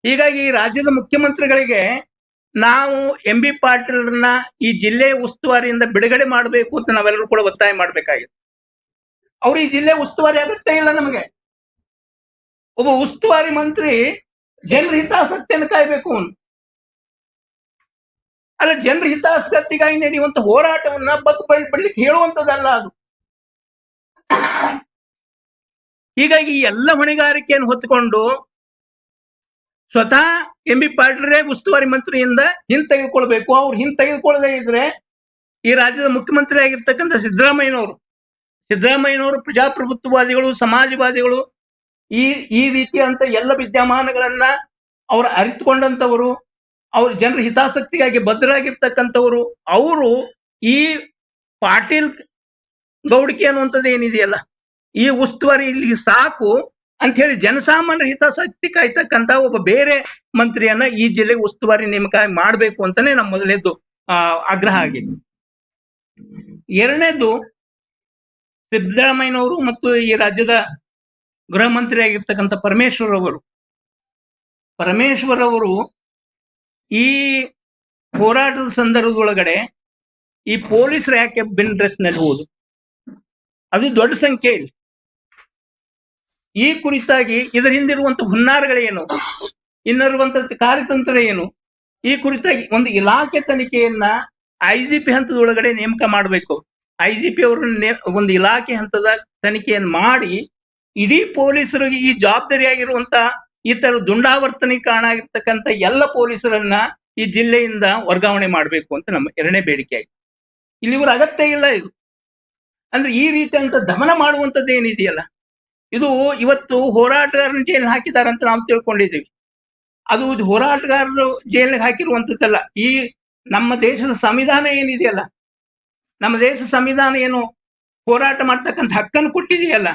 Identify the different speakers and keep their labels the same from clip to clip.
Speaker 1: ಹೀಗಾಗಿ ರಾಜ್ಯದ ಮುಖ್ಯಮಂತ್ರಿಗಳಿಗೆ ನಾವು MB ಪಾಟೀಲ್ರನ್ನ ಈ ಜಿಲ್ಲೆ ಉಸ್ತುವಾರಿಯಿಂದ ಬಿಡುಗಡೆ ಮಾಡಬೇಕು ಅಂತ ನಾವೆಲ್ಲರೂ ಕೂಡ ಒತ್ತಾಯ ಮಾಡಬೇಕಾಗಿದೆ. ಅವ್ರು ಈ ಜಿಲ್ಲೆ ಉಸ್ತುವಾರಿ ಅಗತ್ಯ ಇಲ್ಲ ನಮಗೆ. ಒಬ್ಬ ಉಸ್ತುವಾರಿ ಮಂತ್ರಿ ಜನರ ಹಿತಾಸಕ್ತಿಯನ್ನು ಕಾಯ್ಬೇಕು. ಅಲ್ಲ, ಜನರ ಹಿತಾಸಕ್ತಿಗಾಗಿ ನಡೆಯುವಂತ ಹೋರಾಟವನ್ನ ಬಿಡ್ಲಿಕ್ಕೆ ಹೇಳುವಂತದ್ದಲ್ಲ ಅದು. ಹೀಗಾಗಿ ಈ ಎಲ್ಲ ಹೊಣೆಗಾರಿಕೆಯನ್ನು ಹೊತ್ತುಕೊಂಡು ಸ್ವತಃ MB ಪಾಟೀಲ್ರೇ ಉಸ್ತುವಾರಿ ಮಂತ್ರಿಯಿಂದ ಹಿಂತೆಗೆದುಕೊಳ್ಬೇಕು. ಅವ್ರು ಹಿಂತೆಗೆದುಕೊಳ್ಳದೇ ಇದ್ರೆ ಈ ರಾಜ್ಯದ ಮುಖ್ಯಮಂತ್ರಿ ಆಗಿರ್ತಕ್ಕಂಥ ಸಿದ್ದರಾಮಯ್ಯನವರು ಪ್ರಜಾಪ್ರಭುತ್ವವಾದಿಗಳು, ಸಮಾಜವಾದಿಗಳು, ಈ ರೀತಿಯಂತ ಎಲ್ಲ ವಿದ್ಯಮಾನಗಳನ್ನ ಅವರು ಅರಿತುಕೊಂಡಂತವರು, ಅವ್ರ ಜನರ ಹಿತಾಸಕ್ತಿಗಾಗಿ ಬದ್ಧರಾಗಿರ್ತಕ್ಕಂಥವ್ರು. ಅವರು ಈ ಪಾಟೀಲ್ ಗೌಡಿಕೆ ಅನ್ನುವಂಥದ್ದು ಏನಿದೆಯಲ್ಲ, ಈ ಉಸ್ತುವಾರಿ ಇಲ್ಲಿ ಸಾಕು ಅಂತ ಹೇಳಿ ಜನಸಾಮಾನ್ಯರ ಹಿತಾಸಕ್ತಿ ಕಾಯ್ತಕ್ಕಂತ ಒಬ್ಬ ಬೇರೆ ಮಂತ್ರಿಯನ್ನ ಈ ಜಿಲ್ಲೆಗೆ ಉಸ್ತುವಾರಿ ನೇಮಕ ಮಾಡಬೇಕು ಅಂತಾನೆ ನಮ್ಮ ಮೊದಲನೇದು ಆಗ್ರಹ ಆಗಿದೆ. ಎರಡನೇದು, ಸಿದ್ದರಾಮಯ್ಯನವರು ಮತ್ತು ಈ ರಾಜ್ಯದ ಗೃಹ ಮಂತ್ರಿ ಆಗಿರ್ತಕ್ಕಂಥ ಪರಮೇಶ್ವರ್ ಅವರು ಈ ಹೋರಾಟದ ಸಂದರ್ಭದೊಳಗಡೆ ಈ ಪೊಲೀಸರು ಯಾಕೆ ಬಿನ್ ಡ್ರೆಸ್ ನಲ್ಲಿ ಹೋದು, ಅದು ದೊಡ್ಡ ಸಂಖ್ಯೆ ಇದೆ. ಈ ಕುರಿತಾಗಿ ಇದರ ಹಿಂದಿರುವಂತ ಹುನ್ನಾರಗಳೇನು, ಇನ್ನಿರುವಂತ ಕಾರ್ಯತಂತ್ರ ಏನು, ಈ ಕುರಿತಾಗಿ ಒಂದು ಇಲಾಖೆ ತನಿಖೆಯನ್ನ IGP ಹಂತದೊಳಗಡೆ ನೇಮಕ ಮಾಡಬೇಕು. IGP ಅವರನ್ನ ಒಂದು ಇಲಾಖೆ ಹಂತದ ತನಿಖೆಯನ್ನು ಮಾಡಿ ಇಡೀ ಪೊಲೀಸರಿಗೆ ಈ ಜವಾಬ್ದಾರಿಯಾಗಿರುವಂತ ಈ ತರ ದುಂಡಾವರ್ತನೆಗೆ ಕಾರಣ ಆಗಿರ್ತಕ್ಕಂಥ ಎಲ್ಲ ಪೊಲೀಸರನ್ನ ಈ ಜಿಲ್ಲೆಯಿಂದ ವರ್ಗಾವಣೆ ಮಾಡಬೇಕು ಅಂತ ನಮ್ಮ ಎರಡನೇ ಬೇಡಿಕೆ ಆಗಿದೆ. ಇಲ್ಲಿ ಇವರು ಅಗತ್ಯ ಇಲ್ಲ. ಇದು ಅಂದ್ರೆ ಈ ರೀತಿ ಅಂತ ದಮನ ಮಾಡುವಂತದ್ದು ಏನಿದೆಯಲ್ಲ, ಇದು ಇವತ್ತು ಹೋರಾಟಗಾರನ ಜೈಲ್ ಹಾಕಿದ್ದಾರೆ ಅಂತ ನಾವು ತಿಳ್ಕೊಂಡಿದ್ದೀವಿ. ಅದು ಹೋರಾಟಗಾರರು ಜೈಲಿಗೆ ಹಾಕಿರುವಂತದ್ದಲ್ಲ. ಈ ನಮ್ಮ ದೇಶದ ಸಂವಿಧಾನ ಏನಿದೆಯಲ್ಲ, ನಮ್ಮ ದೇಶ ಸಂವಿಧಾನ ಏನು ಹೋರಾಟ ಮಾಡ್ತಕ್ಕಂಥ ಹಕ್ಕನ್ನು ಕೊಟ್ಟಿದೆಯಲ್ಲ,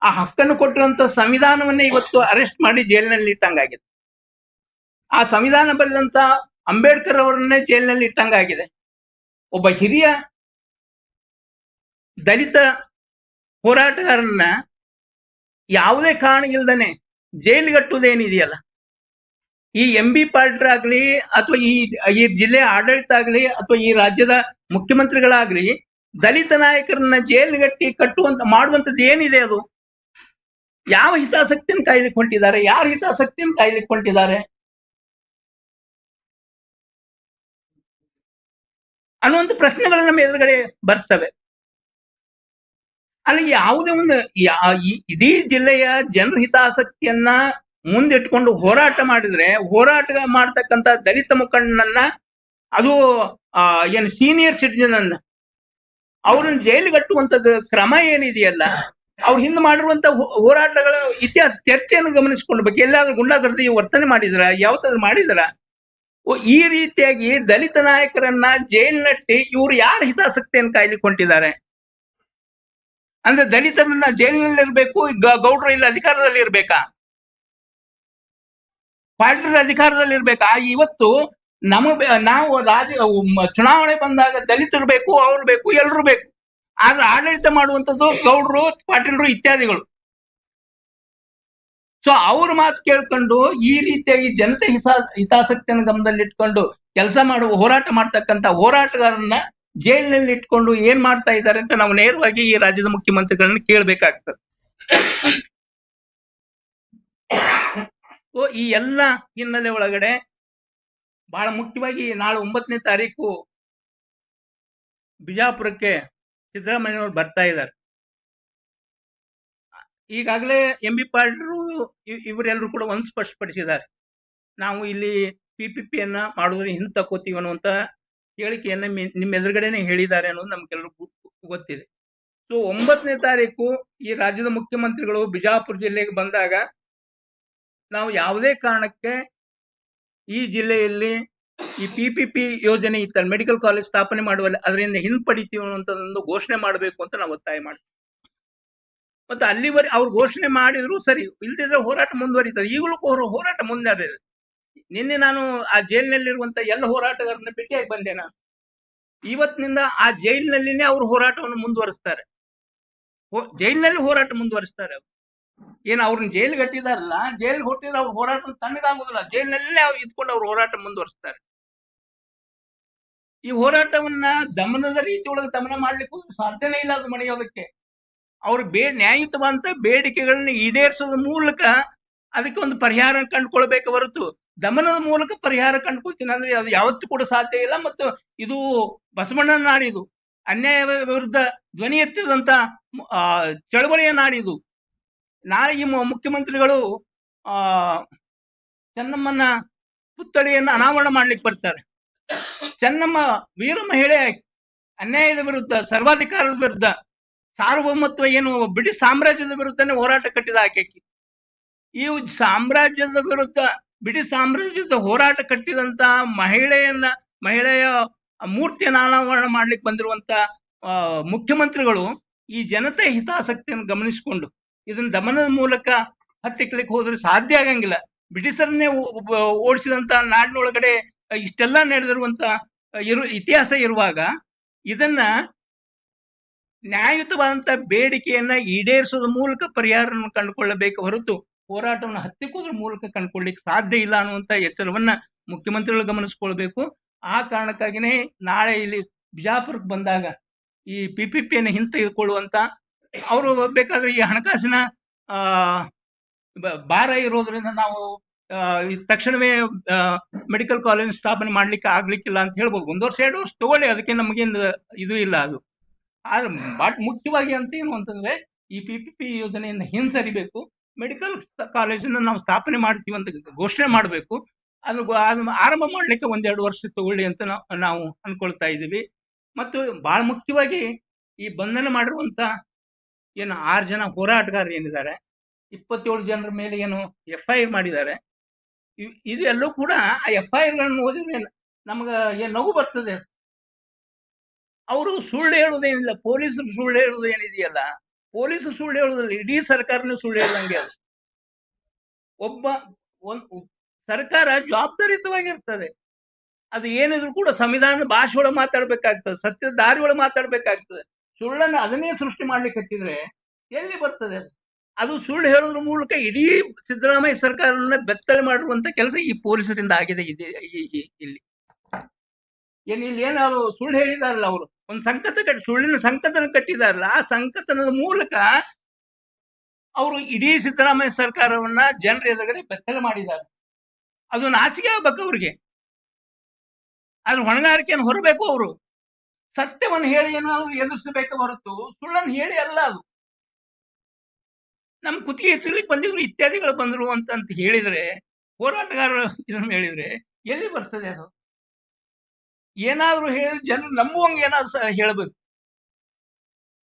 Speaker 1: ಆ ಹಕ್ಕನ್ನು ಕೊಟ್ಟಿರುವಂತ ಸಂವಿಧಾನವನ್ನೇ ಇವತ್ತು ಅರೆಸ್ಟ್ ಮಾಡಿ ಜೈಲಿನಲ್ಲಿ ಇಟ್ಟಂಗಾಗಿದೆ. ಆ ಸಂವಿಧಾನ ಬರೆದಂತ ಅಂಬೇಡ್ಕರ್ ಅವರನ್ನೇ ಜೈಲಿನಲ್ಲಿ ಇಟ್ಟಂಗಾಗಿದೆ. ಒಬ್ಬ ಹಿರಿಯ ದಲಿತ ಹೋರಾಟಗಾರನ್ನ ಯಾವುದೇ ಕಾರಣವಿಲ್ಲದೇನೆ ಜೈಲಿಗಟ್ಟುವುದೇನಿದೆಯಲ್ಲ, ಈ MB ಪಾಟೀಲ್ ಆಗ್ಲಿ ಅಥವಾ ಈ ಜಿಲ್ಲೆ ಆಡಳಿತ ಆಗ್ಲಿ ಅಥವಾ ಈ ರಾಜ್ಯದ ಮುಖ್ಯಮಂತ್ರಿಗಳಾಗ್ಲಿ ದಲಿತ ನಾಯಕರನ್ನ ಜೈಲಿಗಟ್ಟಿ ಮಾಡುವಂತದ್ದು ಏನಿದೆ, ಅದು ಯಾವ ಹಿತಾಸಕ್ತಿಯನ್ನು ಕಾಯ್ಲಿಕ್ಕೆ ಹೊಂಟಿದ್ದಾರೆ, ಯಾರ ಹಿತಾಸಕ್ತಿಯನ್ನು ಕಾಯ್ಲಿಕ್ಕೆ ಹೊಂಟಿದ್ದಾರೆ ಅನ್ನುವಂಥ ಪ್ರಶ್ನೆಗಳು ನಮ್ಮ ಎದುರುಗಡೆ ಬರ್ತವೆ. ಅಲ್ಲಿ ಯಾವುದೇ ಒಂದು ಇಡೀ ಜಿಲ್ಲೆಯ ಜನರ ಹಿತಾಸಕ್ತಿಯನ್ನ ಮುಂದಿಟ್ಕೊಂಡು ಹೋರಾಟ ಮಾಡಿದ್ರೆ, ಹೋರಾಟ ಮಾಡ್ತಕ್ಕಂಥ ದಲಿತ ಮುಖಂಡನನ್ನ, ಅದು ಏನು ಸೀನಿಯರ್ ಸಿಟಿಜನ್ ಅನ್ನ ಅವ್ರನ್ನ ಜೈಲಿಗಟ್ಟುವಂಥದ್ದು ಕ್ರಮ ಏನಿದೆಯಲ್ಲ, ಅವ್ರ ಹಿಂದೆ ಮಾಡಿರುವಂತ ಹೋರಾಟಗಳ ಇತಿಹಾಸ ಚರ್ಚೆಯನ್ನು ಗಮನಿಸಿಕೊಳ್ಬೇಕು. ಎಲ್ಲಾದ್ರೂ ಗುಂಡಾಗರ್ದಿ ವರ್ತನೆ ಮಾಡಿದ್ರ, ಯಾವತ್ತಾದ್ರೂ ಮಾಡಿದ್ರ? ಈ ರೀತಿಯಾಗಿ ದಲಿತ ನಾಯಕರನ್ನ ಜೈಲಿನಟ್ಟಿ ಇವ್ರು ಯಾರ ಹಿತಾಸಕ್ತಿಯನ್ನು ಕಾಯ್ಲಿಕ್ಕೆ ಹೊಂಟಿದ್ದಾರೆ? ಅಂದ್ರೆ ದಲಿತರನ್ನ ಜೈಲಿನಲ್ಲಿ ಇರ್ಬೇಕು, ಗೌಡ್ರು ಇಲ್ಲ ಅಧಿಕಾರದಲ್ಲಿ ಇರ್ಬೇಕಾ, ಪಾಟೀಲರ ಅಧಿಕಾರದಲ್ಲಿ ಇರ್ಬೇಕಾ? ಇವತ್ತು ನಾವು ಚುನಾವಣೆ ಬಂದಾಗ ದಲಿತರು ಬೇಕು, ಅವ್ರು ಬೇಕು, ಎಲ್ರು ಬೇಕು. ಆದ್ರೆ ಆಡಳಿತ ಮಾಡುವಂಥದ್ದು ಗೌಡ್ರು, ಪಾಟೀಲರು ಇತ್ಯಾದಿಗಳು. ಸೊ ಅವ್ರ ಮಾತು ಕೇಳ್ಕೊಂಡು ಈ ರೀತಿಯಾಗಿ ಜನತೆ ಹಿತಾಸಕ್ತಿಯನ್ನು ಗಮನದಲ್ಲಿಟ್ಕೊಂಡು ಕೆಲಸ ಮಾಡುವ ಹೋರಾಟ ಮಾಡ್ತಕ್ಕಂಥ ಹೋರಾಟಗಾರನ್ನ ಜೈಲಿನಲ್ಲಿ ಇಟ್ಕೊಂಡು ಏನ್ ಮಾಡ್ತಾ ಇದ್ದಾರೆ ಅಂತ ನಾವು ನೇರವಾಗಿ ಈ ರಾಜ್ಯದ ಮುಖ್ಯಮಂತ್ರಿಗಳನ್ನ ಕೇಳಬೇಕಾಗ್ತದೆ. ಈ ಎಲ್ಲ ಹಿನ್ನೆಲೆ ಒಳಗಡೆ ಬಹಳ ಮುಖ್ಯವಾಗಿ ನಾಳೆ 9ನೇ ತಾರೀಕು ಬಿಜಾಪುರಕ್ಕೆ ಸಿದ್ದರಾಮಯ್ಯನವರು ಬರ್ತಾ ಇದ್ದಾರೆ. ಈಗಾಗಲೇ MB ಪಾಟೀಲ್ರು ಇವರೆಲ್ಲರೂ ಕೂಡ ಒಂದು ಸ್ಪಷ್ಟಪಡಿಸಿದ್ದಾರೆ, ನಾವು ಇಲ್ಲಿ PPPಯನ್ನ ಮಾಡೋದ್ರೆ ಹಿಂದೆ ತಕೋತೀವಿ ಅನ್ನುವಂತ ಹೇಳಿಕೆಯನ್ನ ನಿಮ್ಮ ಎದುರುಗಡೆನೆ ಹೇಳಿದ್ದಾರೆ ಅನ್ನೋದು ನಮ್ಗೆಲ್ಲರಿಗೂ ಗೊತ್ತಿದೆ. ಸೊ 9ನೇ ತಾರೀಕು ಈ ರಾಜ್ಯದ ಮುಖ್ಯಮಂತ್ರಿಗಳು ಬಿಜಾಪುರ ಜಿಲ್ಲೆಗೆ ಬಂದಾಗ ನಾವು ಯಾವುದೇ ಕಾರಣಕ್ಕೆ ಈ ಜಿಲ್ಲೆಯಲ್ಲಿ ಈ PPP ಯೋಜನೆ ಇತ್ತಲ್ಲ, ಮೆಡಿಕಲ್ ಕಾಲೇಜ್ ಸ್ಥಾಪನೆ ಮಾಡುವಲ್ಲಿ ಅದರಿಂದ ಹಿಂಪಡಿತೀವಿ ಅನ್ನುವಂಥದ್ದೊಂದು ಘೋಷಣೆ ಮಾಡಬೇಕು ಅಂತ ನಾವು ಒತ್ತಾಯ ಮಾಡ್ತೀವಿ. ಮತ್ತೆ ಅಲ್ಲಿವರೆಗೆ ಅವ್ರು ಘೋಷಣೆ ಮಾಡಿದ್ರು ಸರಿ, ಇಲ್ದಿದ್ರೆ ಹೋರಾಟ ಮುಂದುವರಿತದೆ. ಈಗಲೂ ಹೋರಾಟ ಮುಂದುವರಿದೆ. ನಿನ್ನೆ ನಾನು ಆ ಜೈಲಿನಲ್ಲಿರುವಂತ ಎಲ್ಲ ಹೋರಾಟಗಾರನ್ನ ಭೇಟಿಯಾಗಿ ಬಂದೆ. ನಾನು ಇವತ್ತಿನಿಂದ ಆ ಜೈಲಿನಲ್ಲಿನೇ ಅವರು ಹೋರಾಟವನ್ನು ಮುಂದುವರಿಸ್ತಾರೆ, ಜೈಲಿನಲ್ಲಿ ಹೋರಾಟ ಮುಂದುವರಿಸ್ತಾರೆ. ಏನು ಅವ್ರನ್ನ ಜೈಲಿಗೆ ಕಟ್ಟಿದಾರಲ್ಲ, ಜೈಲಿಗೆ ಹುಟ್ಟಿದ್ರೆ ಅವ್ರ ಹೋರಾಟ ತಣ್ಣಗಾಗೋದಿಲ್ಲ. ಜೈಲಿನಲ್ಲೇ ಅವ್ರು ಇದ್ಕೊಂಡು ಅವ್ರ ಹೋರಾಟ ಮುಂದುವರಿಸ್ತಾರೆ. ಈ ಹೋರಾಟವನ್ನ ದಮನದ ರೀತಿ ಒಳಗೆ ದಮನ ಮಾಡ್ಲಿಕ್ಕೆ ಸಾಧ್ಯನೇ ಇಲ್ಲ ಅದು ಮಣಿಯೋದಕ್ಕೆ. ಅವ್ರು ನ್ಯಾಯಯುತವಾದಂತ ಬೇಡಿಕೆಗಳನ್ನ ಈಡೇರಿಸೋದ್ರ ಮೂಲಕ ಅದಕ್ಕೆ ಒಂದು ಪರಿಹಾರ ಕಂಡುಕೊಳ್ಬೇಕು ಹೊರತು ದಮನದ ಮೂಲಕ ಪರಿಹಾರ ಕಂಡುಕೊಳ್ತೀನಿ ಅಂದ್ರೆ ಅದು ಯಾವತ್ತೂ ಕೂಡ ಸಾಧ್ಯ ಇಲ್ಲ. ಮತ್ತು ಇದು ಬಸವಣ್ಣನ ನಾಡಿದು, ಅನ್ಯಾಯ ವಿರುದ್ಧ ಧ್ವನಿ ಎತ್ತಿದಂತ ಚಳವಳಿಯ ನಾಡಿದು. ನಾಳೆ ಈ ಮುಖ್ಯಮಂತ್ರಿಗಳು ಆ ಚೆನ್ನಮ್ಮನ ಪುತ್ಥಳಿಯನ್ನು ಅನಾವರಣ ಮಾಡ್ಲಿಕ್ಕೆ ಬರ್ತಾರೆ. ಚೆನ್ನಮ್ಮ ವೀರ ಮಹಿಳೆ, ಅನ್ಯಾಯದ ವಿರುದ್ಧ, ಸರ್ವಾಧಿಕಾರದ ವಿರುದ್ಧ, ಸಾರ್ವಭೌಮತ್ವ ಏನು ಬ್ರಿಟಿಷ್ ಸಾಮ್ರಾಜ್ಯದ ವಿರುದ್ಧನೇ ಹೋರಾಟ ಕಟ್ಟಿದ ಆಕೆ. ಈ ಸಾಮ್ರಾಜ್ಯದ ವಿರುದ್ಧ, ಬ್ರಿಟಿಷ್ ಸಾಮ್ರಾಜ್ಯದ ಹೋರಾಟ ಕಟ್ಟಿದಂತ ಮಹಿಳೆಯ ಮೂರ್ತಿಯನ್ನು ಅನಾವರಣ ಮಾಡ್ಲಿಕ್ಕೆ ಬಂದಿರುವಂತ ಮುಖ್ಯಮಂತ್ರಿಗಳು ಈ ಜನತೆ ಹಿತಾಸಕ್ತಿಯನ್ನು ಗಮನಿಸಿಕೊಂಡು ಇದನ್ನ ದಮನದ ಮೂಲಕ ಹತ್ತಿಕ್ಲಿಕ್ಕೆ ಹೋದ್ರೆ ಸಾಧ್ಯ ಆಗಂಗಿಲ್ಲ. ಬ್ರಿಟಿಷರನ್ನೇ ಓಡಿಸಿದಂತ ನಾಡಿನೊಳಗಡೆ ಇಷ್ಟೆಲ್ಲ ನಡೆದಿರುವಂತ ಇತಿಹಾಸ ಇರುವಾಗ ಇದನ್ನ ನ್ಯಾಯಯುತವಾದಂತ ಬೇಡಿಕೆಯನ್ನ ಈಡೇರಿಸೋದ್ರ ಮೂಲಕ ಪರಿಹಾರವನ್ನು ಕಂಡುಕೊಳ್ಳಬೇಕು ಹೊರತು ಹೋರಾಟವನ್ನು ಹತ್ತಿಕ್ಕೋದ್ರ ಮೂಲಕ ಕಂಡುಕೊಳ್ಳಿಕ್ಕೆ ಸಾಧ್ಯ ಇಲ್ಲ ಅನ್ನುವಂತ ಎಚ್ಚರವನ್ನ ಮುಖ್ಯಮಂತ್ರಿಗಳು ಗಮನಿಸ್ಕೊಳ್ಬೇಕು. ಆ ಕಾರಣಕ್ಕಾಗಿನೇ ನಾಳೆ ಇಲ್ಲಿ ಬಿಜಾಪುರಕ್ಕೆ ಬಂದಾಗ ಈ PPPಯನ್ನು ಹಿಂತೆಗೆದುಕೊಳ್ಳುವಂತ, ಅವರು ಬೇಕಾದ್ರೆ ಈ ಹಣಕಾಸಿನ ಭಾರ ಇರೋದ್ರಿಂದ ನಾವು ತಕ್ಷಣವೇ ಮೆಡಿಕಲ್ ಕಾಲೇಜ್ ಸ್ಥಾಪನೆ ಮಾಡ್ಲಿಕ್ಕೆ ಆಗ್ಲಿಕ್ಕಿಲ್ಲ ಅಂತ ಹೇಳ್ಬೋದು. 1 ವರ್ಷ 2 ವರ್ಷ ತಗೊಳ್ಳಿ, ಅದಕ್ಕೆ ನಮಗೇನು ಇದು ಇಲ್ಲ. ಅದು ಆದ್ರೆ ಬಟ್ ಮುಖ್ಯವಾಗಿ ಅಂತ ಏನು ಅಂತಂದ್ರೆ ಈ PPP ಯೋಜನೆಯನ್ನು ಹಿಂಸರಿಬೇಕು. ಮೆಡಿಕಲ್ ಕಾಲೇಜನ್ನು ನಾವು ಸ್ಥಾಪನೆ ಮಾಡ್ತೀವಿ ಅಂತ ಘೋಷಣೆ ಮಾಡಬೇಕು. ಅದು ಆರಂಭ ಮಾಡ್ಲಿಕ್ಕೆ 1-2 ವರ್ಷ ತಗೊಳ್ಳಿ ಅಂತ ನಾವು ಅನ್ಕೊಳ್ತಾ ಇದ್ದೀವಿ. ಮತ್ತು ಬಹಳ ಮುಖ್ಯವಾಗಿ ಈ ಬಂಧನ ಮಾಡಿರುವಂತ ಏನು 6 ಜನ ಹೋರಾಟಗಾರರು ಏನಿದ್ದಾರೆ, 27 ಜನರ ಮೇಲೆ ಏನು FIR ಮಾಡಿದ್ದಾರೆ, ಇದೆಲ್ಲೂ ಕೂಡ ಆ FIR ಗಳನ್ನು ಓದಿದ್ರೆ ನಮ್ಗ ನಗು ಬರ್ತದೆ. ಅವರು ಸುಳ್ಳು ಹೇಳುವುದೇನಿಲ್ಲ, ಪೊಲೀಸರು ಸುಳ್ಳು ಹೇಳುವುದು ಏನಿದೆಯಲ್ಲ, ಪೊಲೀಸರು ಸುಳ್ಳು ಹೇಳುವುದಿಲ್ಲ, ಇಡೀ ಸರ್ಕಾರನೇ ಸುಳ್ಳು ಹೇಳಂಗೆ. ಅದು ಸರ್ಕಾರ ಜವಾಬ್ದಾರಿಯುತವಾಗಿರ್ತದೆ. ಅದು ಏನಿದ್ರು ಕೂಡ ಸಂವಿಧಾನದ ಭಾಷೆ ಒಳಗೆ ಮಾತಾಡ್ಬೇಕಾಗ್ತದೆ, ಸತ್ಯದ ದಾರಿ ಒಳಗೆ ಮಾತಾಡ್ಬೇಕಾಗ್ತದೆ. ಸುಳ್ಳನ್ನು ಅದನ್ನೇ ಸೃಷ್ಟಿ ಮಾಡ್ಲಿಕ್ಕೆ ಹತ್ತಿದ್ರೆ ಎಲ್ಲಿ ಬರ್ತದೆ? ಅದು ಸುಳ್ಳು ಹೇಳೋದ್ರ ಮೂಲಕ ಇಡೀ ಸಿದ್ದರಾಮಯ್ಯ ಸರ್ಕಾರವನ್ನ ಬೆತ್ತಲೆ ಮಾಡಿರುವಂತ ಕೆಲಸ ಈ ಪೊಲೀಸರಿಂದ ಆಗಿದೆ. ಇಲ್ಲಿ ಏನಾದ್ರು ಸುಳ್ಳು ಹೇಳಿದಾರಲ್ಲ, ಅವರು ಒಂದು ಸುಳ್ಳಿನ ಸಂಕತನ ಕಟ್ಟಿದಾರಲ್ಲ, ಆ ಸಂಕತನದ ಮೂಲಕ ಅವರು ಇಡೀ ಸಿದ್ದರಾಮಯ್ಯ ಸರ್ಕಾರವನ್ನ ಜನರ ಎದುರುಗಡೆ ಬೆತ್ತಲೆ ಮಾಡಿದ್ದಾರೆ. ಅದು ನಾಚಿಕೆ ಆಗ್ಬೇಕು ಅವ್ರಿಗೆ. ಅದ್ರ ಹೊಣೆಗಾರಿಕೆಯನ್ನು ಹೊರಬೇಕು. ಅವರು ಸತ್ಯವನ್ನು ಹೇಳಿ ಏನಾದ್ರು ಎದುರಿಸಬೇಕು ಹೊರತು ಸುಳ್ಳನ್ನು ಹೇಳಿ ಅಲ್ಲ. ಅದು ನಮ್ ಕುತ್ತಿಗೆ ಹೆಚ್ಚಲಿಕ್ಕೆ ಬಂದಿದ್ರು, ಇತ್ಯಾದಿಗಳು ಬಂದ್ರು ಅಂತ ಹೇಳಿದ್ರೆ, ಹೋರಾಟಗಾರರು ಇದನ್ನು ಹೇಳಿದ್ರೆ ಎಲ್ಲಿ ಬರ್ತದೆ? ಅದು ಏನಾದ್ರು ಹೇಳಿ ಜನರು ನಂಬುವಂಗೆ ಏನಾದ್ರು ಹೇಳ್ಬೇಕು.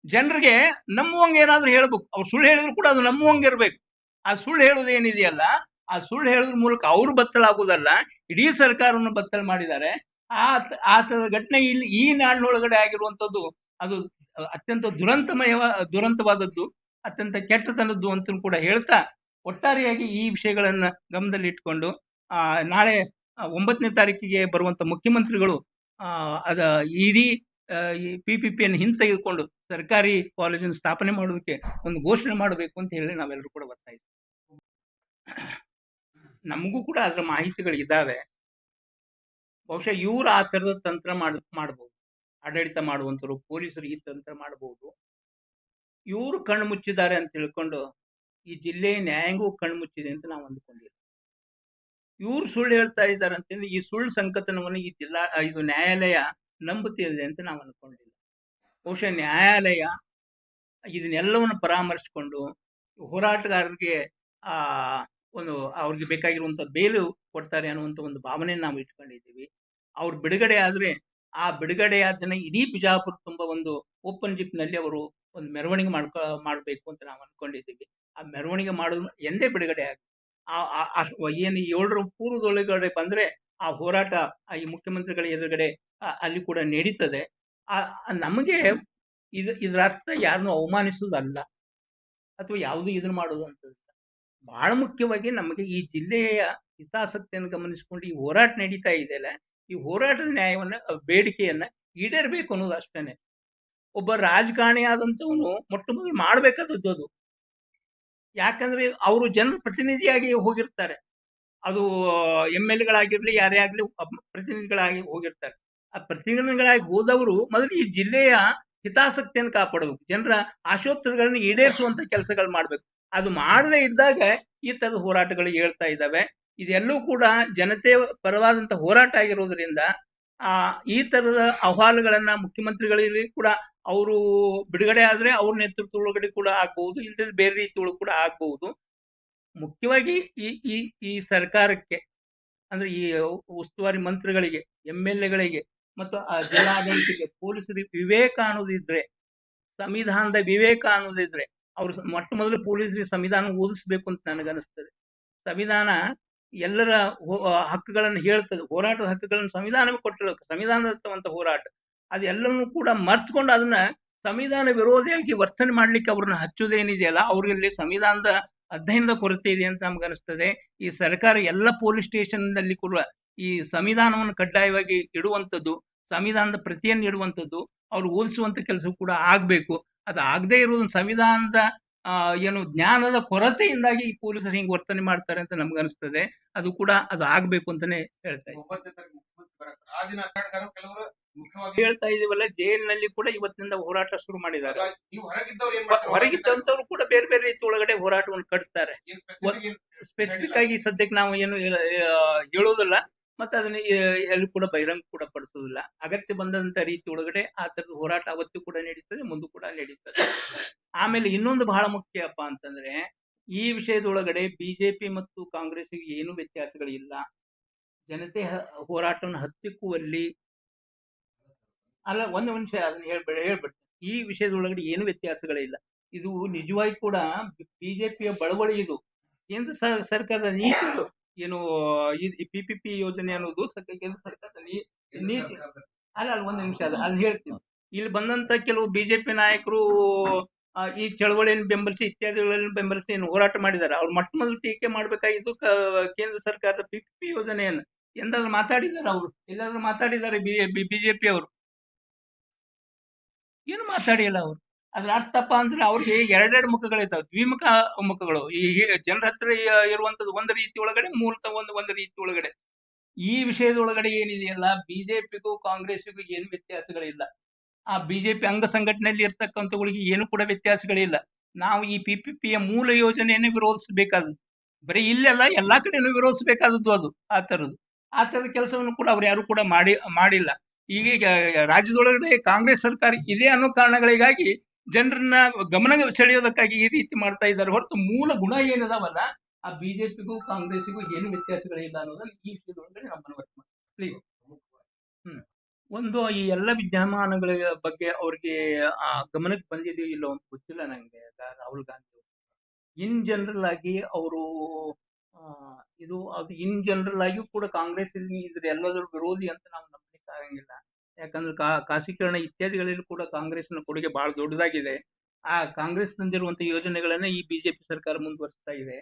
Speaker 1: ಜನರಿಗೆ ನಂಬುವಂಗೆ ಏನಾದ್ರು ಹೇಳ್ಬೇಕು. ಅವ್ರು ಸುಳ್ಳು ಹೇಳಿದ್ರು ಕೂಡ ಅದು ನಂಬುವಂಗೆ ಇರ್ಬೇಕು. ಆ ಸುಳ್ಳು ಹೇಳೋದು ಏನಿದೆಯಲ್ಲ, ಆ ಸುಳ್ಳು ಹೇಳೋದ್ರ ಮೂಲಕ ಅವರು ಬತ್ತಲಾಗುವುದಲ್ಲ, ಇಡೀ ಸರ್ಕಾರವನ್ನು ಬತ್ತಲು ಮಾಡಿದ್ದಾರೆ. ಆ ತರದ ಘಟನೆ ಇಲ್ಲಿ ಈ ನಾಡಿನೊಳಗಡೆ ಆಗಿರುವಂತದ್ದು ಅದು ಅತ್ಯಂತ ದುರಂತವಾದದ್ದು, ಅತ್ಯಂತ ಕೆಟ್ಟತನದ್ದು ಅಂತ ಕೂಡ ಹೇಳ್ತಾ, ಒಟ್ಟಾರೆಯಾಗಿ ಈ ವಿಷಯಗಳನ್ನ ಗಮನದಲ್ಲಿ ಇಟ್ಕೊಂಡು ನಾಳೆ 9ನೇ ತಾರೀಕಿಗೆ ಬರುವಂತ ಮುಖ್ಯಮಂತ್ರಿಗಳು ಅದ ಇಡೀ PPPಯನ್ನು ಹಿಂತೆಗೆದುಕೊಂಡು ಸರ್ಕಾರಿ ಕಾಲೇಜನ್ನು ಸ್ಥಾಪನೆ ಮಾಡೋದಕ್ಕೆ ಒಂದು ಘೋಷಣೆ ಮಾಡಬೇಕು ಅಂತ ಹೇಳಿ ನಾವೆಲ್ಲರೂ ಕೂಡ ಬರ್ತಾ ಇದ್ದೀವಿ. ನಮಗೂ ಕೂಡ ಅದರ ಮಾಹಿತಿಗಳು ಇದ್ದಾವೆ. ಬಹುಶಃ ಇವ್ರು ಆ ತರದ ತಂತ್ರ ಮಾಡಬಹುದು, ಆಡಳಿತ ಮಾಡುವಂತರು ಪೊಲೀಸರು ಈ ತಂತ್ರ ಮಾಡಬಹುದು. ಇವರು ಕಣ್ಣು ಮುಚ್ಚಿದ್ದಾರೆ ಅಂತ ತಿಳ್ಕೊಂಡು ಈ ಜಿಲ್ಲೆಯ ನ್ಯಾಯಾಂಗವೂ ಕಣ್ಣು ಮುಚ್ಚಿದೆ ಅಂತ ನಾವು ಅಂದುಕೊಂಡಿಲ್ಲ. ಇವ್ರು ಸುಳ್ಳು ಹೇಳ್ತಾ ಇದ್ದಾರೆ ಅಂತಂದ್ರೆ ಈ ಸುಳ್ಳು ಸಂಕತನವನ್ನು ಈ ಇದು ನ್ಯಾಯಾಲಯ ನಂಬುತ್ತಿದೆ ಅಂತ ನಾವು ಅನ್ಕೊಂಡಿಲ್ಲ. ಬಹುಶಃ ನ್ಯಾಯಾಲಯ ಇದನ್ನೆಲ್ಲವನ್ನು ಪರಾಮರ್ಶಿಸಿಕೊಂಡು ಹೋರಾಟಗಾರರಿಗೆ ಅವ್ರಿಗೆ ಬೇಕಾಗಿರುವಂತ ಬೇಲು ಕೊಡ್ತಾರೆ ಅನ್ನುವಂಥ ಒಂದು ಭಾವನೆಯನ್ನು ನಾವು ಇಟ್ಕೊಂಡಿದ್ದೀವಿ. ಅವ್ರು ಬಿಡುಗಡೆ ಆದ್ರೆ ಆ ಬಿಡುಗಡೆಯಾದ ದಿನ ಇಡೀ ಬಿಜಾಪುರ ತುಂಬಾ ಒಂದು ಓಪನ್ ಜಿಪ್ ನಲ್ಲಿ ಅವರು ಒಂದು ಮೆರವಣಿಗೆ ಮಾಡಬೇಕು ಅಂತ ನಾವು ಅನ್ಕೊಂಡಿದ್ದೀವಿ. ಆ ಮೆರವಣಿಗೆ ಮಾಡೋದು ಎಂದೇ ಬಿಡುಗಡೆ ಆಗಿ ಏನು 7ರ ಪೂರ್ವದೊಳಗಡೆ ಬಂದ್ರೆ ಆ ಹೋರಾಟ ಈ ಮುಖ್ಯಮಂತ್ರಿಗಳ ಎದುರುಗಡೆ ಅಲ್ಲಿ ಕೂಡ ನಡೀತದೆ. ನಮಗೆ ಇದ್ರ ಅರ್ಥ ಯಾರನ್ನು ಅವಮಾನಿಸುವುದಲ್ಲ ಅಥವಾ ಯಾವುದು ಇದನ್ನು ಮಾಡೋದು ಅಂತ. ಬಹಳ ಮುಖ್ಯವಾಗಿ ನಮಗೆ ಈ ಜಿಲ್ಲೆಯ ಹಿತಾಸಕ್ತಿಯನ್ನು ಗಮನಿಸಿಕೊಂಡು ಈ ಹೋರಾಟ ನಡೀತಾ ಇದೆಯಲ್ಲ, ಈ ಹೋರಾಟದ ನ್ಯಾಯವನ್ನ ಬೇಡಿಕೆಯನ್ನ ಈಡೇರಬೇಕು ಅನ್ನೋದು ಅಷ್ಟೇನೆ. ಒಬ್ಬ ರಾಜಕಾರಣಿ ಆದಂತವನು ಮೊಟ್ಟ ಮೊದಲು ಮಾಡ್ಬೇಕಾದದ್ದು ಅದು. ಯಾಕಂದ್ರೆ ಅವರು ಜನಪ್ರತಿನಿಧಿಯಾಗಿ ಹೋಗಿರ್ತಾರೆ. ಅದು ಎಂ.ಎಲ್.ಗಳಾಗಿರ್ಲಿ ಯಾರೇ ಆಗ್ಲಿ ಪ್ರತಿನಿಧಿಗಳಾಗಿ ಹೋಗಿರ್ತಾರೆ. ಆ ಪ್ರತಿನಿಧಿಗಳಾಗಿ ಹೋದವರು ಮೊದಲು ಈ ಜಿಲ್ಲೆಯ ಹಿತಾಸಕ್ತಿಯನ್ನು ಕಾಪಾಡಬೇಕು. ಜನರ ಆಶೋತ್ತರಗಳನ್ನು ಈಡೇರಿಸುವಂತ ಕೆಲಸಗಳು ಮಾಡ್ಬೇಕು. ಅದು ಮಾಡದೇ ಇದ್ದಾಗ ಈ ತರದ ಹೋರಾಟಗಳು ಹೇಳ್ತಾ ಇದ್ದಾವೆ. ಇದೆಲ್ಲವೂ ಕೂಡ ಜನತೆ ಪರವಾದಂತ ಹೋರಾಟ ಆಗಿರೋದ್ರಿಂದ ಈ ತರದ ಅಹವಾಲುಗಳನ್ನ ಮುಖ್ಯಮಂತ್ರಿಗಳಿಗೆ ಕೂಡ ಅವರು ಬಿಡುಗಡೆ ಆದ್ರೆ ಅವ್ರ ನೇತೃತ್ವದೊಳಗಡೆ ಕೂಡ ಆಗ್ಬಹುದು, ಇಲ್ಲದೆ ಬೇರೆ ರೀತಿ ಒಳಗೆ ಕೂಡ ಆಗ್ಬಹುದು. ಮುಖ್ಯವಾಗಿ ಈ ಈ ಈ ಸರ್ಕಾರಕ್ಕೆ ಅಂದ್ರೆ ಈ ಉಸ್ತುವಾರಿ ಮಂತ್ರಿಗಳಿಗೆ, ಎಂ.ಎಲ್.ಎಗಳಿಗೆ ಮತ್ತು ಆ ಜಿಲ್ಲಾಡಳಿತಕ್ಕೆ ಪೊಲೀಸರಿಗೆ ವಿವೇಕ ಅನ್ನೋದಿದ್ರೆ, ಸಂವಿಧಾನದ ವಿವೇಕ ಅನ್ನೋದಿದ್ರೆ ಅವ್ರು ಮೊಟ್ಟ ಮೊದಲು ಪೊಲೀಸರಿಗೆ ಸಂವಿಧಾನ ಓದಿಸ್ಬೇಕು ಅಂತ ನನಗನ್ನಿಸ್ತದೆ. ಸಂವಿಧಾನ ಎಲ್ಲರ ಹಕ್ಕುಗಳನ್ನು ಹೇಳ್ತದೆ, ಹೋರಾಟದ ಹಕ್ಕುಗಳನ್ನು ಸಂವಿಧಾನವೇ ಕೊಟ್ಟಿರಬೇಕು. ಸಂವಿಧಾನದತ್ತವಂತ ಹೋರಾಟ ಅದೆಲ್ಲವನ್ನೂ ಕೂಡ ಮರ್ತ್ಕೊಂಡು ಅದನ್ನ ಸಂವಿಧಾನ ವಿರೋಧಿಯಾಗಿ ವರ್ತನೆ ಮಾಡ್ಲಿಕ್ಕೆ ಅವ್ರನ್ನ ಹಚ್ಚುವುದೇನಿದೆಯಲ್ಲ, ಅವ್ರಲ್ಲಿ ಸಂವಿಧಾನದ ಅಧ್ಯಯನದ ಕೊರತೆ ಇದೆ ಅಂತ ನಮ್ಗನಿಸ್ತದೆ. ಈ ಸರ್ಕಾರ ಎಲ್ಲ ಪೊಲೀಸ್ ಸ್ಟೇಷನ್ ನಲ್ಲಿ ಕೂಡ ಈ ಸಂವಿಧಾನವನ್ನು ಕಡ್ಡಾಯವಾಗಿ ಇಡುವಂಥದ್ದು, ಸಂವಿಧಾನದ ಪ್ರತಿಯನ್ನು ಇಡುವಂಥದ್ದು, ಅವ್ರು ಓದಿಸುವಂತ ಕೆಲಸ ಕೂಡ ಆಗ್ಬೇಕು. ಅದು ಆಗದೆ ಇರುವುದು ಸಂವಿಧಾನದ ಏನು ಜ್ಞಾನದ ಕೊರತೆಯಿಂದಾಗಿ ಈ ಪೊಲೀಸರು ಹಿಂಗೆ ವರ್ತನೆ ಮಾಡ್ತಾರೆ ಅಂತ ನಮ್ಗನಿಸ್ತದೆ. ಅದು ಕೂಡ ಅದು ಆಗ್ಬೇಕು ಅಂತಾನೆ ಹೇಳ್ತಾ ಹೇಳ್ತಾ ಇದೀವಲ್ಲ. ಜೈಲಿನಲ್ಲಿ ಕೂಡ ಇವತ್ತಿನಿಂದ ಹೋರಾಟ ಶುರು ಮಾಡಿದ್ದಾರೆ. ಹೊರಗಿದ್ದಂತವ್ರು ಕೂಡ ಬೇರೆ ಬೇರೆ ರೀತಿ ಒಳಗಡೆ ಹೋರಾಟವನ್ನು ಕಟ್ತಾರೆ. ಸ್ಪೆಸಿಫಿಕ್ ಆಗಿ ಸದ್ಯಕ್ಕೆ ನಾವು ಏನು ಹೇಳೋದಿಲ್ಲ, ಮತ್ತೆ ಅದನ್ನ ಎಲ್ಲಿ ಕೂಡ ಬಹಿರಂಗ ಕೂಡ ಪಡಿಸೋದಿಲ್ಲ. ಅಗತ್ಯ ಬಂದಂತ ರೀತಿ ಒಳಗಡೆ ಆ ತರದ ಹೋರಾಟ ಅವತ್ತು ಕೂಡ ನಡೀತದೆ, ಮುಂದೆ ಕೂಡ ನಡೀತದೆ. ಆಮೇಲೆ ಇನ್ನೊಂದು ಬಹಳ ಮುಖ್ಯಪ್ಪ ಅಂತಂದ್ರೆ, ಈ ವಿಷಯದೊಳಗಡೆ ಬಿಜೆಪಿ ಮತ್ತು ಕಾಂಗ್ರೆಸ್ಗೆ ಏನು ವ್ಯತ್ಯಾಸಗಳಿಲ್ಲ. ಜನತೆ ಹೋರಾಟವನ್ನು ಹತ್ತಿಕ್ಕುವಲ್ಲಿ ಅಲ್ಲ, ಒಂದು ನಿಮಿಷ ಅದನ್ನ ಹೇಳ್ಬಿಡ್ತೀನಿ. ಈ ವಿಷಯದೊಳಗಡೆ ಏನು ವ್ಯತ್ಯಾಸಗಳಿಲ್ಲ. ಇದು ನಿಜವಾಗಿ ಕೂಡ ಬಿಜೆಪಿಯ ಬಳವಳಿ. ಇದು ಕೇಂದ್ರ ಸರ್ಕಾರದ ನೀತಿ. ಏನು PPP ಯೋಜನೆ ಅನ್ನೋದು ಕೇಂದ್ರ ಸರ್ಕಾರದ ನೀತಿ ಅಲ್ಲ. ಒಂದು ನಿಮಿಷ ಅಲ್ಲಿ ಹೇಳ್ತೀನಿ. ಇಲ್ಲಿ ಬಂದಂತ ಕೆಲವು ಬಿಜೆಪಿ ನಾಯಕರು ಈ ಚಳವಳಿಯನ್ನು ಬೆಂಬಲಿಸಿ ಇತ್ಯಾದಿಗಳನ್ನು ಬೆಂಬಲಿಸಿ ಏನು ಹೋರಾಟ ಮಾಡಿದ್ದಾರೆ. ಅವ್ರು ಮೊಟ್ಟ ಮೊದಲು ಟೀಕೆ ಮಾಡ್ಬೇಕಾಗಿದ್ದು ಕೇಂದ್ರ ಸರ್ಕಾರದ PPP ಯೋಜನೆಯನ್ನು. ಎಂದಾದ್ರೂ ಮಾತಾಡಿದ್ದಾರೆ ಅವರು? ಎಲ್ಲಾದ್ರೂ ಮಾತಾಡಿದ್ದಾರೆ ಬಿಜೆಪಿ ಅವರು? ಏನು ಮಾತಾಡಿಲ್ಲ ಅವರು. ಅದ್ರ ಅರ್ಥಪ್ಪ ಅಂದ್ರೆ ಅವ್ರಿಗೆ ಎರಡೆರಡು ಮುಖಗಳಿದ್ದಾವೆ, ದ್ವಿಮುಖ ಮುಖಗಳು. ಈ ಜನರ ಹತ್ರ ಇರುವಂತದ್ದು ಒಂದು ರೀತಿ ಒಳಗಡೆ, ಮೂಲತಃ ಒಂದು ರೀತಿ ಒಳಗಡೆ. ಈ ವಿಷಯದೊಳಗಡೆ ಏನಿದೆಯಲ್ಲ, ಬಿಜೆಪಿಗೂ ಕಾಂಗ್ರೆಸ್ಸಿಗೂ ಏನು ವ್ಯತ್ಯಾಸಗಳಿಲ್ಲ. ಆ ಬಿಜೆಪಿ ಅಂಗ ಸಂಘಟನೆಯಲ್ಲಿ ಇರ್ತಕ್ಕಂಥಗಳಿಗೆ ಏನು ಕೂಡ ವ್ಯತ್ಯಾಸಗಳಿಲ್ಲ. ನಾವು ಈ PPPಯ ಮೂಲ ಯೋಜನೆಯನ್ನೇ ವಿರೋಧಿಸಬೇಕಾದದ್ದು. ಬರೀ ಇಲ್ಲೆಲ್ಲ ಎಲ್ಲಾ ಕಡೆನೂ ವಿರೋಧಿಸಬೇಕಾದದ್ದು ಅದು. ಆ ತರದ ಕೆಲಸವನ್ನು ಕೂಡ ಅವ್ರು ಯಾರು ಕೂಡ ಮಾಡಿಲ್ಲ. ಈಗ ರಾಜ್ಯದೊಳಗಡೆ ಕಾಂಗ್ರೆಸ್ ಸರ್ಕಾರ ಇದೆ ಅನ್ನೋ ಕಾರಣಗಳಿಗಾಗಿ ಜನರನ್ನ ಗಮನ ಸೆಳೆಯೋದಕ್ಕಾಗಿ ಈ ರೀತಿ ಮಾಡ್ತಾ ಇದ್ದಾರೆ ಹೊರತು ಮೂಲ ಗುಣ ಏನದಾವಲ್ಲ, ಆ ಬಿಜೆಪಿಗೂ ಕಾಂಗ್ರೆಸ್ಸಿಗೂ ಏನು ವ್ಯತ್ಯಾಸಗಳಿಲ್ಲ ಅನ್ನೋದನ್ನ ಈ ವಿಷಯದೊಳಗಡೆ ನಾವು ಮನವರಿಕೆ ಮಾಡ್ತೀವಿ. ಒಂದು ಈ ಎಲ್ಲ ವಿದ್ಯಮಾನಗಳ ಬಗ್ಗೆ ಅವ್ರಿಗೆ ಗಮನಕ್ಕೆ ಬಂದಿದೆಯೋ ಇಲ್ಲೋ ಅಂತ ಗೊತ್ತಿಲ್ಲ ನಂಗೆ. ರಾಹುಲ್ ಗಾಂಧಿ ಇನ್ ಜನರಲ್ ಆಗಿ ಅವರು ಇದು ಅದು ಇನ್ ಜನರಲ್ ಆಗಿ ಕೂಡ ಕಾಂಗ್ರೆಸ್ ಇದ್ರೆ ಎಲ್ಲದರ ವಿರೋಧಿ ಅಂತ ನಾವು ನಂಬಲಿಕ್ಕೆ ಆಗಂಗಿಲ್ಲ. ಯಾಕಂದ್ರೆ ಖಾಸೀಕರಣ ಇತ್ಯಾದಿಗಳಲ್ಲಿ ಕೂಡ ಕಾಂಗ್ರೆಸ್ನ ಕೊಡುಗೆ ಬಹಳ ದೊಡ್ಡದಾಗಿದೆ. ಆ ಕಾಂಗ್ರೆಸ್ ತಂದಿರುವಂತ ಯೋಜನೆಗಳನ್ನ ಈ ಬಿಜೆಪಿ ಸರ್ಕಾರ ಮುಂದುವರಿಸ್ತಾ ಇದೆ.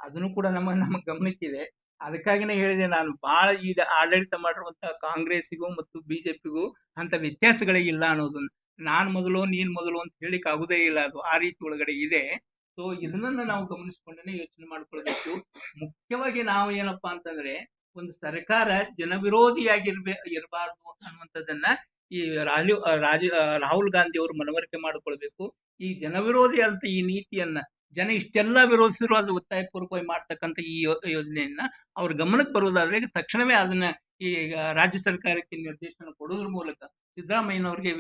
Speaker 1: ಅದನ್ನು ಕೂಡ ನಮ್ಮ ಗಮನಕ್ಕಿದೆ. ಅದಕ್ಕಾಗಿನೇ ಹೇಳಿದೆ ನಾನು, ಬಹಳ ಈಗ ಆಡಳಿತ ಮಾಡಿರುವಂತಹ ಕಾಂಗ್ರೆಸ್ಸಿಗೂ ಮತ್ತು ಬಿಜೆಪಿಗೂ ಅಂತ ವ್ಯತ್ಯಾಸಗಳೇ ಇಲ್ಲ ಅನ್ನೋದನ್ನ. ನಾನ್ ಮೊದಲು ನೀನ್ ಮೊದಲು ಅಂತ ಹೇಳಿಕ್ ಆಗುದೇ ಇಲ್ಲ. ಅದು ಆ ರೀತಿ ಒಳಗಡೆ ಇದೆ. ಸೊ ಇದನ್ನ ನಾವು ಗಮನಿಸ್ಕೊಂಡೇ ಯೋಚನೆ ಮಾಡ್ಕೊಳ್ಬೇಕು. ಮುಖ್ಯವಾಗಿ ನಾವು ಏನಪ್ಪಾ ಅಂತಂದ್ರೆ, ಒಂದು ಸರ್ಕಾರ ಇರಬಾರ್ದು ಅನ್ನುವಂಥದ್ದನ್ನ ಈ ರಾಹುಲ್ ಗಾಂಧಿ ಅವರು ಮನವರಿಕೆ ಮಾಡಿಕೊಳ್ಬೇಕು. ಈ ಜನವಿರೋಧಿ ಅಂತ ಈ ನೀತಿಯನ್ನ ಜನ ಇಷ್ಟೆಲ್ಲ ವಿರೋಧಿಸಿರುವ ಅದು ಒತ್ತಾಯಪೂರ್ವಕವಾಗಿ ಮಾಡ್ತಕ್ಕಂಥ ಈ ಯೋಜನೆಯನ್ನ ಅವ್ರ ಗಮನಕ್ಕೆ ಬರುವುದಾದ್ರೆ ತಕ್ಷಣವೇ ಅದನ್ನ ಈ ರಾಜ್ಯ ಸರ್ಕಾರಕ್ಕೆ ನಿರ್ದೇಶನ ಕೊಡೋದ್ರ ಮೂಲಕ, ಸಿದ್ದರಾಮಯ್ಯನವರಿಗೆ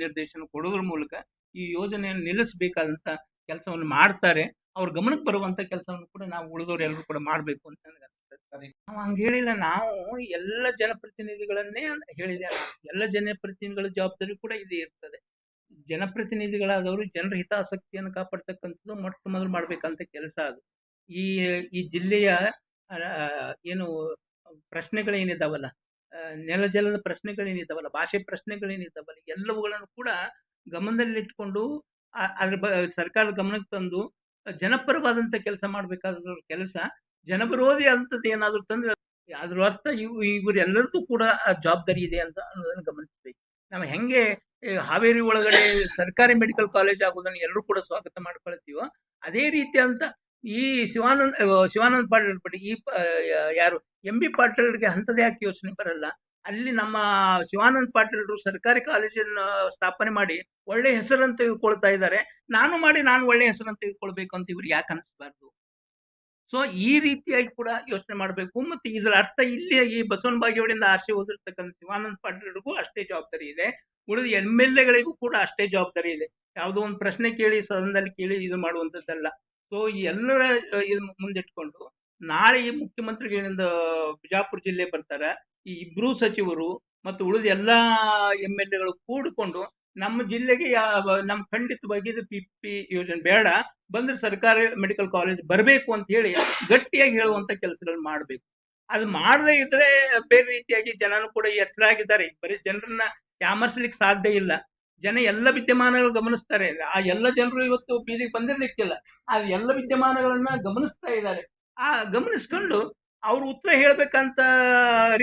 Speaker 1: ನಿರ್ದೇಶನ ಕೊಡೋದ್ರ ಮೂಲಕ ಈ ಯೋಜನೆಯನ್ನು ನಿಲ್ಲಿಸಬೇಕಾದಂತ ಕೆಲಸವನ್ನು ಮಾಡ್ತಾರೆ. ಅವ್ರ ಗಮನಕ್ಕೆ ಬರುವಂತ ಕೆಲಸವನ್ನು ಕೂಡ ನಾವು ಉಳಿದವರು ಎಲ್ಲರೂ ಕೂಡ ಮಾಡ್ಬೇಕು ಅಂತ ನನಗೆ ಅನಿಸ್ತದೆ. ನಾವು ಹಂಗ ಹೇಳಿಲ್ಲ. ನಾವು ಎಲ್ಲ ಜನಪ್ರತಿನಿಧಿಗಳನ್ನೇ ಹೇಳಿದೆ. ಎಲ್ಲ ಜನಪ್ರತಿನಿಧಿಗಳ ಜವಾಬ್ದಾರಿ ಕೂಡ ಇದೇ ಇರ್ತದೆ. ಜನಪ್ರತಿನಿಧಿಗಳಾದವರು ಜನರ ಹಿತಾಸಕ್ತಿಯನ್ನು ಕಾಪಾಡ್ತಕ್ಕಂಥದ್ದು ಮೊಟ್ಟ ಮೊದಲು ಮಾಡ್ಬೇಕಂತ ಕೆಲಸ ಅದು. ಈ ಜಿಲ್ಲೆಯ ಏನು ಪ್ರಶ್ನೆಗಳೇನಿದಾವಲ್ಲ, ನೆಲ ಜಲದ ಪ್ರಶ್ನೆಗಳೇನಿದಾವಲ್ಲ, ಭಾಷೆ ಪ್ರಶ್ನೆಗಳೇನಿದಾವಲ್ಲ, ಎಲ್ಲವುಗಳನ್ನು ಕೂಡ ಗಮನದಲ್ಲಿಟ್ಕೊಂಡು ಅದ್ರ ಸರ್ಕಾರದ ಗಮನಕ್ಕೆ ತಂದು ಜನಪರವಾದಂತ ಕೆಲಸ ಮಾಡ್ಬೇಕಾದ ಕೆಲಸ. ಜನವಿರೋಧಿ ಅಂತದ್ದು ಏನಾದ್ರು ತಂದ್ರೆ ಅದ್ರ ಅರ್ಥ ಇವರೆಲ್ಲರಿಗೂ ಕೂಡ ಜವಾಬ್ದಾರಿ ಇದೆ ಅಂತ ಅನ್ನೋದನ್ನು ಗಮನಿಸ್ಬೇಕು. ನಾವು ಹೆಂಗೆ ಹಾವೇರಿ ಒಳಗಡೆ ಸರ್ಕಾರಿ ಮೆಡಿಕಲ್ ಕಾಲೇಜ್ ಆಗೋದನ್ನು ಎಲ್ಲರೂ ಕೂಡ ಸ್ವಾಗತ ಮಾಡ್ಕೊಳ್ತೀವೋ ಅದೇ ರೀತಿ ಅಂತ ಈ ಶಿವಾನಂದ ಪಾಟೀಲ್ ಬಟ್ ಯಾರು MB ಪಾಟೀಲ್ರಿಗೆ ಅಂತದೇ ಯಾಕೆ ಯೋಚನೆ ಬರಲ್ಲ. ಅಲ್ಲಿ ನಮ್ಮ ಶಿವಾನಂದ ಪಾಟೀಲ್ರು ಸರ್ಕಾರಿ ಕಾಲೇಜನ್ನು ಸ್ಥಾಪನೆ ಮಾಡಿ ಒಳ್ಳೆ ಹೆಸರನ್ನು ತೆಗೆದುಕೊಳ್ತಾ ಇದ್ದಾರೆ. ನಾನು ಒಳ್ಳೆ ಹೆಸರನ್ನು ತೆಗೆದುಕೊಳ್ಬೇಕು ಅಂತ ಇವ್ರು ಯಾಕೆ ಅನಿಸ್ಬಾರ್ದು? ಸೊ ಈ ರೀತಿಯಾಗಿ ಕೂಡ ಯೋಚನೆ ಮಾಡಬೇಕು. ಮತ್ತೆ ಇದರ ಅರ್ಥ ಇಲ್ಲಿ ಈ ಬಸವನ ಬಾಗೇವಾಡಿಯಿಂದ ಆಶೆ ಓದಿರ್ತಕ್ಕಂಥ ಶಿವಾನಂದ ಪಾಟೀಲ್ರಿಗೂ ಅಷ್ಟೇ ಜವಾಬ್ದಾರಿ ಇದೆ, ಉಳಿದ MLA ಗಳಿಗೂ ಕೂಡ ಅಷ್ಟೇ ಜವಾಬ್ದಾರಿ ಇದೆ. ಯಾವುದೋ ಒಂದು ಪ್ರಶ್ನೆ ಕೇಳಿ ಸದನದಲ್ಲಿ ಕೇಳಿ ಇದು ಮಾಡುವಂತದ್ದಲ್ಲ. ಸೊ ಈ ಎಲ್ಲರ ಮುಂದಿಟ್ಕೊಂಡು ನಾಳೆ ಈ ಮುಖ್ಯಮಂತ್ರಿಗಳಿಂದ ಬಿಜಾಪುರ ಜಿಲ್ಲೆ ಬರ್ತಾರ, ಈ ಇಬ್ರು ಸಚಿವರು ಮತ್ತು ಉಳಿದ ಎಲ್ಲಾ MLA ಗಳು ಕೂಡಿಕೊಂಡು ನಮ್ಮ ಜಿಲ್ಲೆಗೆ ನಮ್ ಖಂಡಿತವಾಗಿ ಇದು PPP ಯೋಜನೆ ಬೇಡ, ಬಂದ್ರೆ ಸರ್ಕಾರಿ ಮೆಡಿಕಲ್ ಕಾಲೇಜ್ ಬರಬೇಕು ಅಂತ ಹೇಳಿ ಗಟ್ಟಿಯಾಗಿ ಹೇಳುವಂತ ಕೆಲಸಗಳು ಮಾಡ್ಬೇಕು. ಅದು ಮಾಡದೇ ಇದ್ರೆ ಬೇರೆ ರೀತಿಯಾಗಿ ಜನನು ಕೂಡ ಎಚ್ಚರಾಗಿದ್ದಾರೆ. ಬರೀ ಜನರನ್ನ ಯಾಮರ್ಸ್ಲಿಕ್ಕೆ ಸಾಧ್ಯ ಇಲ್ಲ. ಜನ ಎಲ್ಲ ವಿದ್ಯಮಾನಗಳು ಗಮನಿಸ್ತಾರೆ. ಆ ಎಲ್ಲ ಜನರು ಇವತ್ತು ಬೀದಿಗೆ ಬಂದಿರ್ಲಿಕ್ಕಿಲ್ಲ. ಆ ಎಲ್ಲ ವಿದ್ಯಮಾನಗಳನ್ನ ಗಮನಿಸ್ತಾ ಇದ್ದಾರೆ. ಆ ಗಮನಿಸ್ಕೊಂಡು ಅವ್ರು ಉತ್ತರ ಹೇಳ್ಬೇಕಂತ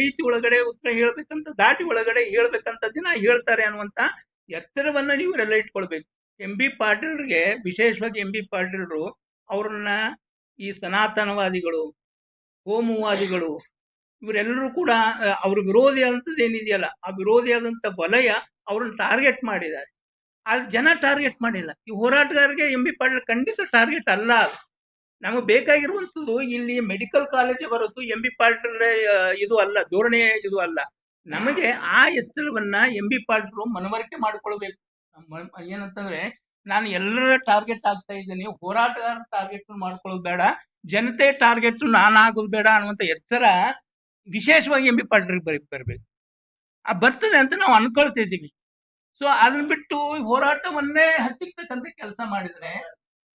Speaker 1: ರೀತಿ ಒಳಗಡೆ, ಉತ್ತರ ಹೇಳ್ಬೇಕಂತ ದಾಟಿ ಒಳಗಡೆ ಹೇಳ್ಬೇಕಂತ ದಿನ ಹೇಳ್ತಾರೆ ಅನ್ನುವಂತ ಎಚ್ಚರವನ್ನ ನೀವರೆಲ್ಲ ಇಟ್ಕೊಳ್ಬೇಕು. MB ಪಾಟೀಲ್ರಿಗೆ ವಿಶೇಷವಾಗಿ MB ಪಾಟೀಲ್ರು ಅವ್ರನ್ನ ಈ ಸನಾತನವಾದಿಗಳು, ಕೋಮುವಾದಿಗಳು ಇವರೆಲ್ಲರೂ ಕೂಡ ಅವ್ರ ವಿರೋಧಿ ಆದಂಥದ್ದು ಏನಿದೆಯಲ್ಲ, ಆ ವಿರೋಧಿಯಾದಂಥ ವಲಯ ಅವ್ರನ್ನ ಟಾರ್ಗೆಟ್ ಮಾಡಿದ್ದಾರೆ. ಆದ್ರೆ ಜನ ಟಾರ್ಗೆಟ್ ಮಾಡಿಲ್ಲ. ಈ ಹೋರಾಟಗಾರರಿಗೆ MB ಪಾಟೀಲ್ ಖಂಡಿತ ಟಾರ್ಗೆಟ್ ಅಲ್ಲ. ಅದು ನಮಗೆ ಬೇಕಾಗಿರುವಂಥದ್ದು ಇಲ್ಲಿ ಮೆಡಿಕಲ್ ಕಾಲೇಜ್ ಬರೋದು MB ಪಾಟೀಲ್ ಇದು ಅಲ್ಲ, ಧೋರಣೆ ಇದು ಅಲ್ಲ. ನಮಗೆ ಆ ಎಚ್ಚರವನ್ನ MB ಪಾಟೀಲ್ ಮನವರಿಕೆ ಮಾಡ್ಕೊಳ್ಬೇಕು. ಏನಂತಂದ್ರೆ ನಾನು ಎಲ್ಲರ ಟಾರ್ಗೆಟ್ ಆಗ್ತಾ ಇದ್ದೀನಿ, ಹೋರಾಟಗಾರ ಟಾರ್ಗೆಟ್ ಮಾಡ್ಕೊಳ್ಳೋದು ಬೇಡ, ಜನತೆ ಟಾರ್ಗೆಟ್ ನಾನಾಗೋದು ಬೇಡ ಅನ್ನುವಂತ ಎಚ್ಚರ ವಿಶೇಷವಾಗಿ MB ಪಾಟೀಲ್ ಬರಬೇಕು. ಆ ಬರ್ತದೆ ಅಂತ ನಾವು ಅನ್ಕೊಳ್ತಿದ್ದೀವಿ. ಸೊ ಅದನ್ನ ಬಿಟ್ಟು ಹೋರಾಟವನ್ನೇ ಹತ್ತಿಕ್ಕಂತ ಕೆಲಸ ಮಾಡಿದ್ರೆ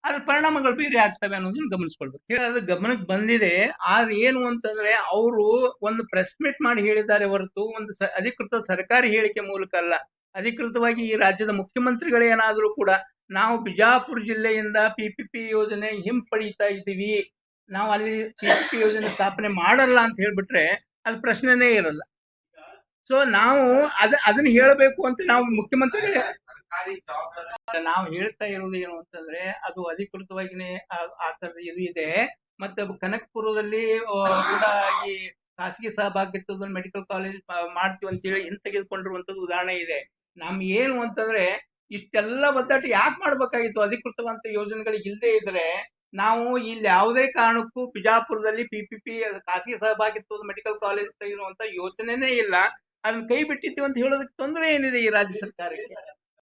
Speaker 1: ಅದ್ರ ಪರಿಣಾಮಗಳು ಬೇರೆ ಆಗ್ತವೆ ಅನ್ನೋದನ್ನ ಗಮನಿಸ್ಕೊಳ್ಬೇಕು. ಅದು ಗಮನಕ್ಕೆ ಬಂದಿದೆ. ಆದ್ರೆ ಏನು ಅಂತಂದ್ರೆ ಅವರು ಒಂದು ಪ್ರೆಸ್ ಮೀಟ್ ಮಾಡಿ ಹೇಳಿದ್ದಾರೆ ಹೊರತು ಒಂದು ಅಧಿಕೃತ ಸರ್ಕಾರಿ ಹೇಳಿಕೆ ಮೂಲಕ ಅಲ್ಲ. ಅಧಿಕೃತವಾಗಿ ಈ ರಾಜ್ಯದ ಮುಖ್ಯಮಂತ್ರಿಗಳೇನಾದ್ರೂ ಕೂಡ ನಾವು ಬಿಜಾಪುರ ಜಿಲ್ಲೆಯಿಂದ PPP ಯೋಜನೆ ಹಿಂಪಡೀತಾ ಇದ್ದೀವಿ, ನಾವು ಅಲ್ಲಿ PPP ಯೋಜನೆ ಸ್ಥಾಪನೆ ಮಾಡಲ್ಲ ಅಂತ ಹೇಳ್ಬಿಟ್ರೆ ಅದು ಪ್ರಶ್ನೆನೇ ಇರಲ್ಲ. ಸೊ ನಾವು ಅದನ್ನ ಹೇಳಬೇಕು ಅಂತ ನಾವು ಮುಖ್ಯಮಂತ್ರಿ ನಾವು ಹೇಳ್ತಾ ಇರೋದು ಏನು ಅಂತಂದ್ರೆ ಅದು ಅಧಿಕೃತವಾಗಿನೇ ಆ ತರದ ಇದು ಇದೆ. ಮತ್ತೆ ಕನಕಪುರದಲ್ಲಿ ಕೂಡ ಈ ಖಾಸಗಿ ಸಹಭಾಗಿತ್ವದಲ್ಲಿ ಮೆಡಿಕಲ್ ಕಾಲೇಜ್ ಮಾಡ್ತೀವಿ ಅಂತ ಹೇಳಿ ಹಿಂತೆಗೆದುಕೊಂಡಿರುವಂತದ್ದು ಉದಾಹರಣೆ ಇದೆ. ನಮ್ ಏನು ಅಂತಂದ್ರೆ ಇಷ್ಟೆಲ್ಲ ಒದ್ದಾಟ ಯಾಕೆ ಮಾಡ್ಬೇಕಾಗಿತ್ತು? ಅಧಿಕೃತವಂತ ಯೋಜನೆಗಳು ಇಲ್ಲದೆ ಇದ್ರೆ ನಾವು ಇಲ್ಲಿ ಯಾವುದೇ ಕಾರಣಕ್ಕೂ ಬಿಜಾಪುರದಲ್ಲಿ PPP ಖಾಸಗಿ ಸಹಭಾಗಿತ್ವದ ಮೆಡಿಕಲ್ ಕಾಲೇಜ್ ತೆಗೆಯುವಂತ ಯೋಚನೆನೇ ಇಲ್ಲ. ಅದನ್ನ ಕೈ ಬಿಟ್ಟಿದ್ದೀವಿ ಅಂತ ಹೇಳೋದಕ್ಕೆ ತೊಂದರೆ ಏನಿದೆ ಈ ರಾಜ್ಯ ಸರ್ಕಾರಕ್ಕೆ?